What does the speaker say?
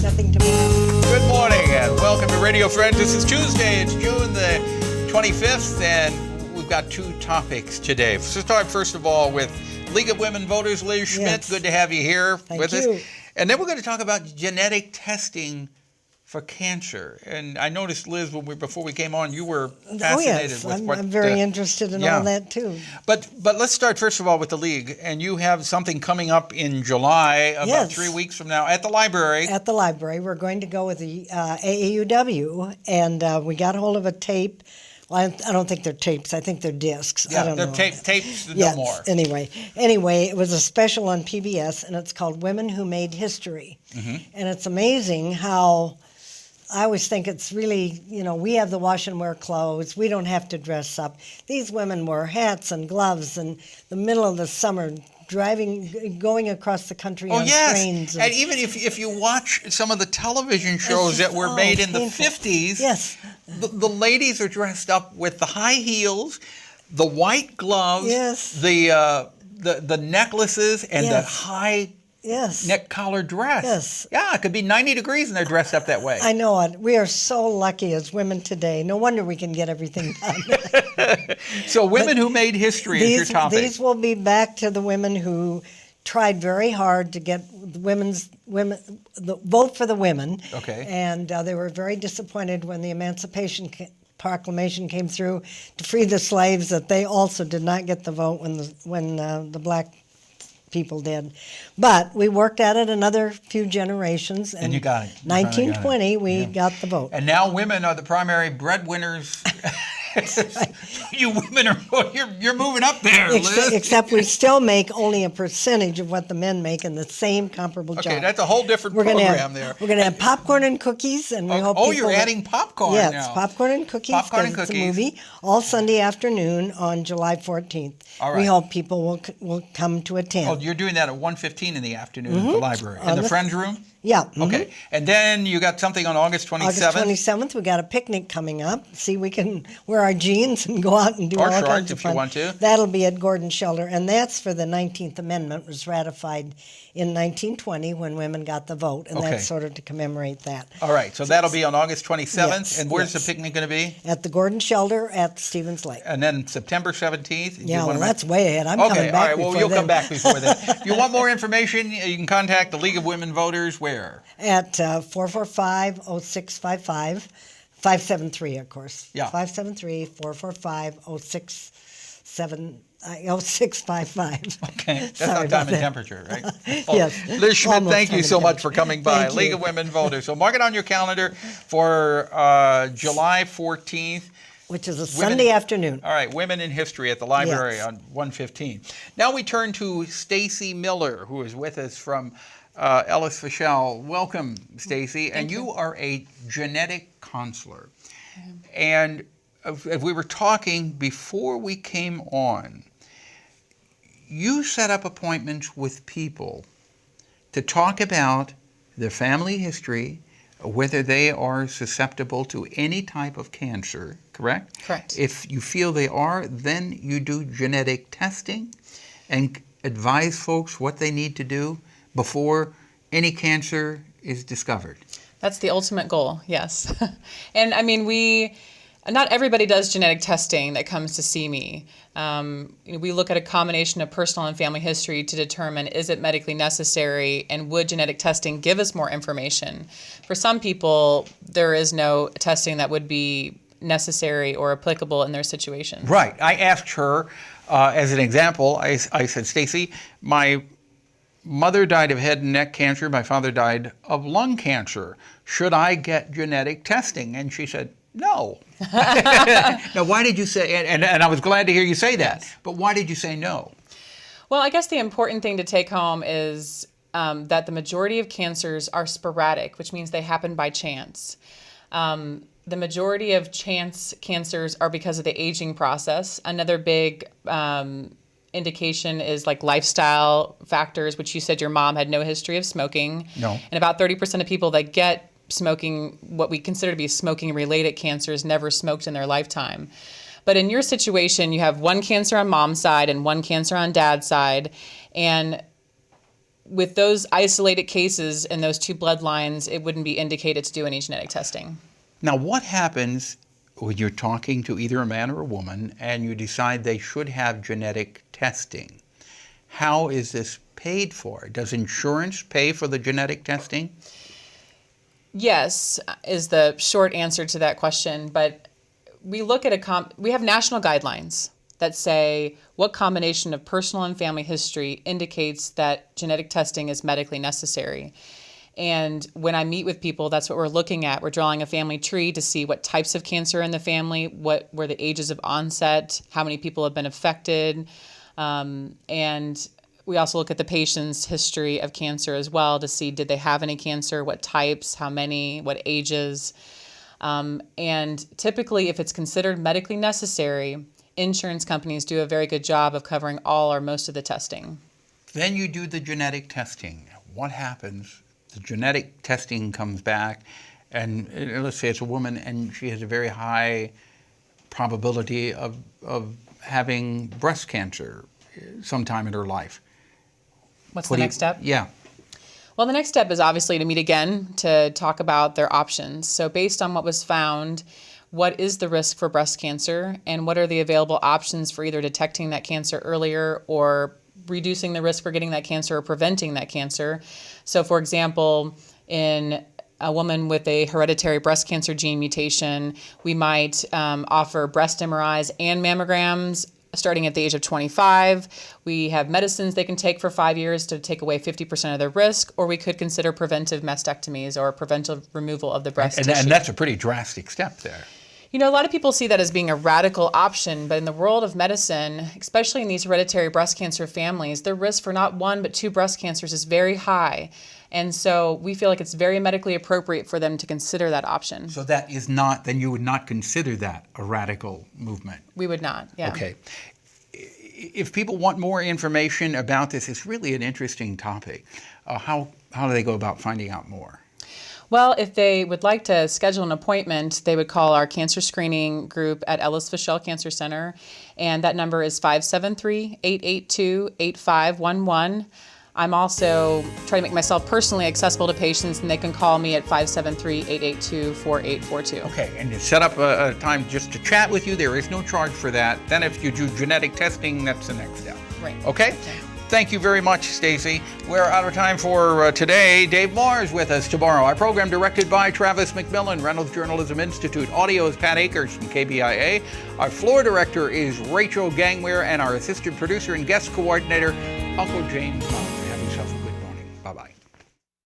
Nothing to move. Good morning and welcome to Radio Friends. This is Tuesday. It's June the 25th, and we've got two topics today. Let's start first of all with League of Women Voters, Liz Schmidt. Yes. Good to have you here with you. us. And then we're going to talk about genetic testing for cancer. And I noticed, Liz, before we came on, you were fascinated with what... I'm very interested in all that too. But let's start first of all with the League. And you have something coming up in July, about 3 weeks from now, at the library. At the library. We're going to go with the AAUW, and we got hold of a tape. Well, I don't think they're tapes. I think they're discs. Yeah, I don't they're know. tapes, no Yes, more. Anyway, it was a special on PBS, and it's called Women Who Made History. Mm-hmm. And it's amazing how... I always think it's really, we have the wash and wear clothes. We don't have to dress up. These women wore hats and gloves in the middle of the summer, going across the country on trains. And even if you watch some of the television shows that were made in painful. the 50s, yes, the ladies are dressed up with the high heels, the white gloves, yes, the necklaces, and the high neck collar dress. Yes. Yeah, it could be 90 degrees and they're dressed up that way. I know it. We are so lucky as women today. No wonder we can get everything done. So women who made history is your topic. These will be back to the women who tried very hard to get the vote for the women. Okay. And they were very disappointed when the Emancipation Proclamation came through to free the slaves, that they also did not get the vote when the black people did. But we worked at it another few generations. And you got it. 1920, we got the vote. And now women are the primary breadwinners. You women you're moving up there, Liz. Except we still make only a percentage of what the men make in the same comparable job. Okay, that's a whole different program there. We're going to have popcorn and cookies, and we hope people... Oh, you're adding popcorn now. Yes, popcorn and cookies. Popcorn and It's a cookies. movie all Sunday afternoon on July 14th. All right. We hope people will come to attend. Oh, you're doing that at 1:15 in the afternoon at the library. In the Friends Room? Yeah. Okay. And then you got something on August 27th? August 27th, we got a picnic coming up. See, we can wear our jeans and go out and do all kinds of fun. Or shorts if you want to. That'll be at Gordon Shelter, and that's for the 19th Amendment, was ratified in 1920 when women got the vote, and that's sort of to commemorate that. All right, so that'll be on August 27th. Yes, and where's the picnic going to be? At the Gordon Shelter at Stevens Lake. And then September 17th? Yeah, well, that's way ahead. I'm coming back all right, well, before you'll then. come back before then. You want more information? You can contact the League of Women Voters where? At 445-0655. 573, of course. Yeah. 573-445-0655. Okay, that's Sorry on about time and that. temperature, right? Yes. Liz Schmidt, Almost thank you time so and much for temperature. coming by. Thank League you. of Women Voters. So mark it on your calendar for July 14th. Which is a Sunday afternoon. All right, Women in History at the library Yes. on 1:15. Now we turn to STACEY MILLER, who is with us from Ellis Fischel. Welcome, STACEY. And you are a genetic counselor. And if we were talking before we came on, you set up appointments with people to talk about their family history, whether they are susceptible to any type of cancer, correct? Correct. If you feel they are, then you do genetic testing and advise folks what they need to do before any cancer is discovered. That's the ultimate goal, yes. And I mean, not everybody does genetic testing that comes to see me. We look at a combination of personal and family history to determine, is it medically necessary, and would genetic testing give us more information? For some people, there is no testing that would be necessary or applicable in their situation. Right. I asked her, as an example, I said, STACEY, my mother died of head and neck cancer. My father died of lung cancer. Should I get genetic testing? And she said, no. Now, why did you say, and I was glad to hear you say that, but why did you say no? Well, I guess the important thing to take home is that the majority of cancers are sporadic, which means they happen by chance. The majority of chance cancers are because of the aging process. Another big indication is like lifestyle factors, which you said your mom had no history of smoking. No. And about 30% of people that get smoking, what we consider to be smoking-related cancers, never smoked in their lifetime. But in your situation, you have one cancer on mom's side and one cancer on dad's side. And with those isolated cases in those two bloodlines, it wouldn't be indicated to do any genetic testing. Now, what happens when you're talking to either a man or a woman and you decide they should have genetic testing? How is this paid for? Does insurance pay for the genetic testing? Yes, is the short answer to that question. But we look at we have national guidelines that say what combination of personal and family history indicates that genetic testing is medically necessary. And when I meet with people, that's what we're looking at. We're drawing a family tree to see what types of cancer in the family, what were the ages of onset, how many people have been affected. And we also look at the patient's history of cancer as well to see, did they have any cancer, what types, how many, what ages. And typically, if it's considered medically necessary, insurance companies do a very good job of covering all or most of the testing. Then you do the genetic testing. What happens? The genetic testing comes back, and let's say it's a woman and she has a very high probability of having breast cancer sometime in her life. What's the next step? Yeah. Well, the next step is obviously to meet again to talk about their options. So based on what was found, what is the risk for breast cancer, and what are the available options for either detecting that cancer earlier or reducing the risk for getting that cancer or preventing that cancer. So for example, in a woman with a hereditary breast cancer gene mutation, we might offer breast MRIs and mammograms starting at the age of 25. We have medicines they can take for 5 years to take away 50% of their risk, or we could consider preventive mastectomies or preventive removal of the breast tissue. And that's a pretty drastic step there. You know, a lot of people see that as being a radical option, but in the world of medicine, especially in these hereditary breast cancer families, the risk for not one but two breast cancers is very high. And so we feel like it's very medically appropriate for them to consider that option. So that is not, then you would not consider that a radical movement? We would not, yeah. Okay. If people want more information about this, it's really an interesting topic. How do they go about finding out more? Well, if they would like to schedule an appointment, they would call our cancer screening group at Ellis Fischel Cancer Center, and that number is 573-882-8511. I'm also trying to make myself personally accessible to patients, and they can call me at 573-882-4842. Okay, and you set up a time just to chat with you. There is no charge for that. Then if you do genetic testing, that's the next step. Right. Okay? Thank you very much, Stacy. We're out of time for today. Dave Moore is with us tomorrow. Our program directed by Travis McMillan, Reynolds Journalism Institute. Audio is Pat Akers from KBIA. Our floor director is Rachel Gangweir, and our assistant producer and guest coordinator, Uncle James Moore.